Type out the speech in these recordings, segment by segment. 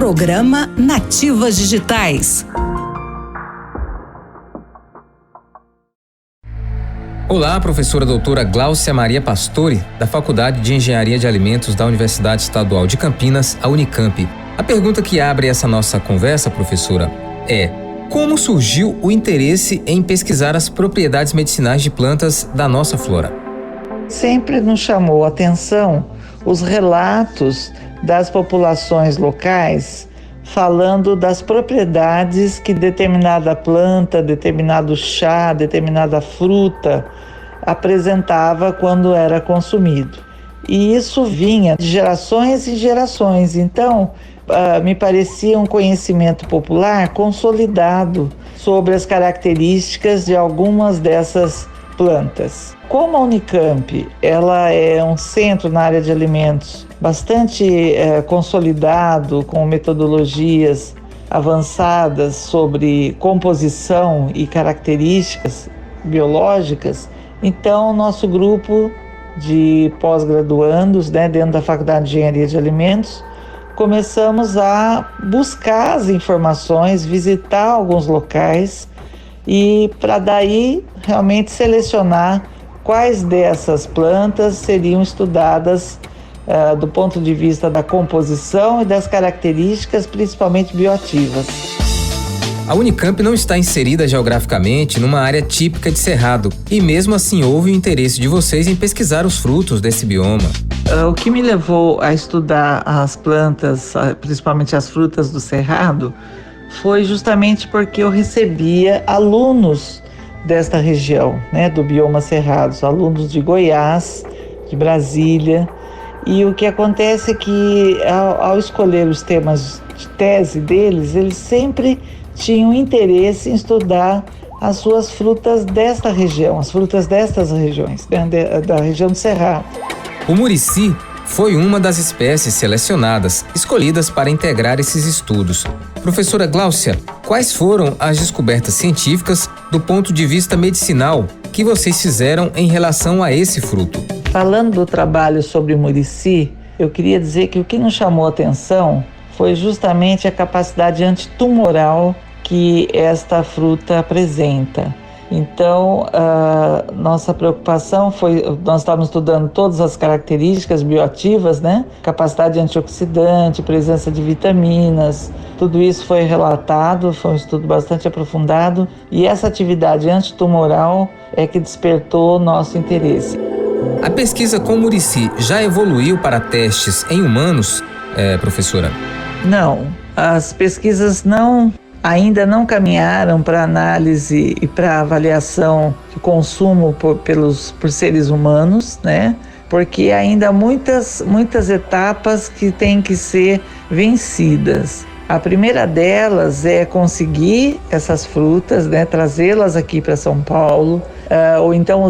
Programa Nativas Digitais. Olá, professora doutora Gláucia Maria Pastore, da Faculdade de Engenharia de Alimentos da Universidade Estadual de Campinas, a Unicamp. A pergunta que abre essa nossa conversa, professora, é: como surgiu o interesse em pesquisar as propriedades medicinais de plantas da nossa flora? Sempre nos chamou a atenção os relatos das populações locais falando das propriedades que determinada planta, determinado chá, determinada fruta apresentava quando era consumido. E isso vinha de gerações e gerações. Então, me parecia um conhecimento popular consolidado sobre as características de algumas dessas plantas. Como a Unicamp ela é um centro na área de alimentos bastante consolidado, com metodologias avançadas sobre composição e características biológicas, então nosso grupo de pós-graduandos, dentro da Faculdade de Engenharia de Alimentos, começamos a buscar as informações, visitar alguns locais e para daí realmente selecionar quais dessas plantas seriam estudadas do ponto de vista da composição e das características, principalmente bioativas. A Unicamp não está inserida geograficamente numa área típica de Cerrado e mesmo assim houve o interesse de vocês em pesquisar os frutos desse bioma. O que me levou a estudar as plantas, principalmente as frutas do Cerrado, foi justamente porque eu recebia alunos desta região, do bioma Cerrados, alunos de Goiás, de Brasília. E o que acontece é que, ao escolher os temas de tese deles, eles sempre tinham interesse em estudar as suas frutas desta região, as frutas destas regiões, da região do Cerrado. O murici foi uma das espécies selecionadas, escolhidas para integrar esses estudos. Professora Gláucia, quais foram as descobertas científicas do ponto de vista medicinal que vocês fizeram em relação a esse fruto? Falando do trabalho sobre o murici, eu queria dizer que o que nos chamou a atenção foi justamente a capacidade antitumoral que esta fruta apresenta. Então, nossa preocupação foi, nós estávamos estudando todas as características bioativas, capacidade antioxidante, presença de vitaminas, tudo isso foi relatado, foi um estudo bastante aprofundado e essa atividade antitumoral é que despertou nosso interesse. A pesquisa com murici já evoluiu para testes em humanos, professora? Não, as pesquisas ainda não caminharam para análise e para avaliação de consumo por seres humanos, porque ainda há muitas etapas que têm que ser vencidas. A primeira delas é conseguir essas frutas, trazê-las aqui para São Paulo, ou então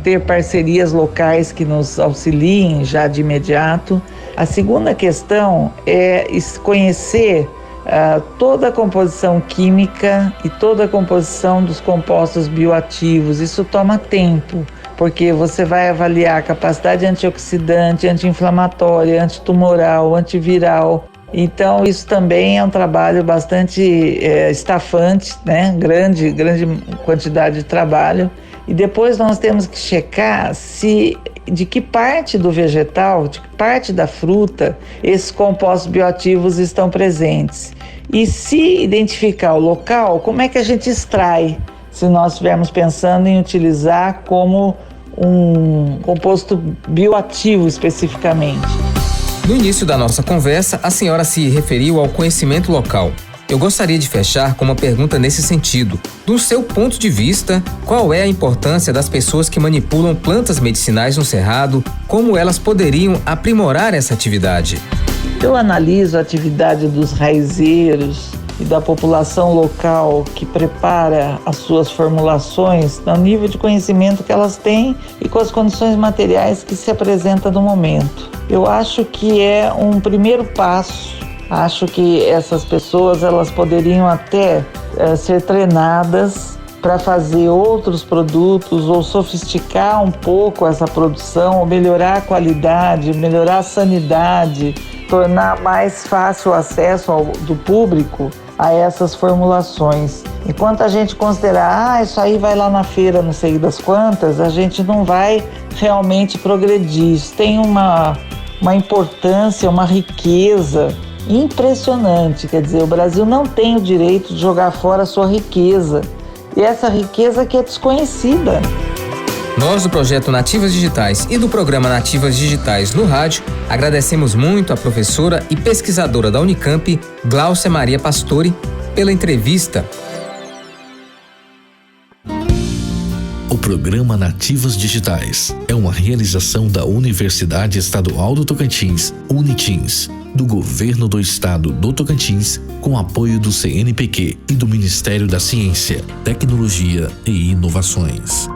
ter parcerias locais que nos auxiliem já de imediato. A segunda questão é conhecer toda a composição química e toda a composição dos compostos bioativos. Isso toma tempo, porque você vai avaliar a capacidade antioxidante, anti-inflamatória, antitumoral, antiviral. Então isso também é um trabalho bastante estafante, grande quantidade de trabalho. E depois nós temos que checar de que parte do vegetal, de que parte da fruta, esses compostos bioativos estão presentes. E se identificar o local, como é que a gente extrai, se nós estivermos pensando em utilizar como um composto bioativo especificamente. No início da nossa conversa, a senhora se referiu ao conhecimento local. Eu gostaria de fechar com uma pergunta nesse sentido. Do seu ponto de vista, qual é a importância das pessoas que manipulam plantas medicinais no Cerrado? Como elas poderiam aprimorar essa atividade? Eu analiso a atividade dos raizeiros e da população local que prepara as suas formulações no nível de conhecimento que elas têm e com as condições materiais que se apresentam no momento. Eu acho que é um primeiro passo. Acho que essas pessoas elas poderiam até ser treinadas para fazer outros produtos ou sofisticar um pouco essa produção, ou melhorar a qualidade, melhorar a sanidade tornar mais fácil o acesso do público a essas formulações. Enquanto a gente considerar, isso aí vai lá na feira, não sei das quantas, a gente não vai realmente progredir. Isso tem uma importância, uma riqueza impressionante. Quer dizer, o Brasil não tem o direito de jogar fora a sua riqueza. E essa riqueza que é desconhecida. Nós do projeto Nativas Digitais e do programa Nativas Digitais no rádio agradecemos muito a professora e pesquisadora da Unicamp, Gláucia Maria Pastore, pela entrevista. O programa Nativas Digitais é uma realização da Universidade Estadual do Tocantins, Unitins, do Governo do Estado do Tocantins, com apoio do CNPq e do Ministério da Ciência, Tecnologia e Inovações.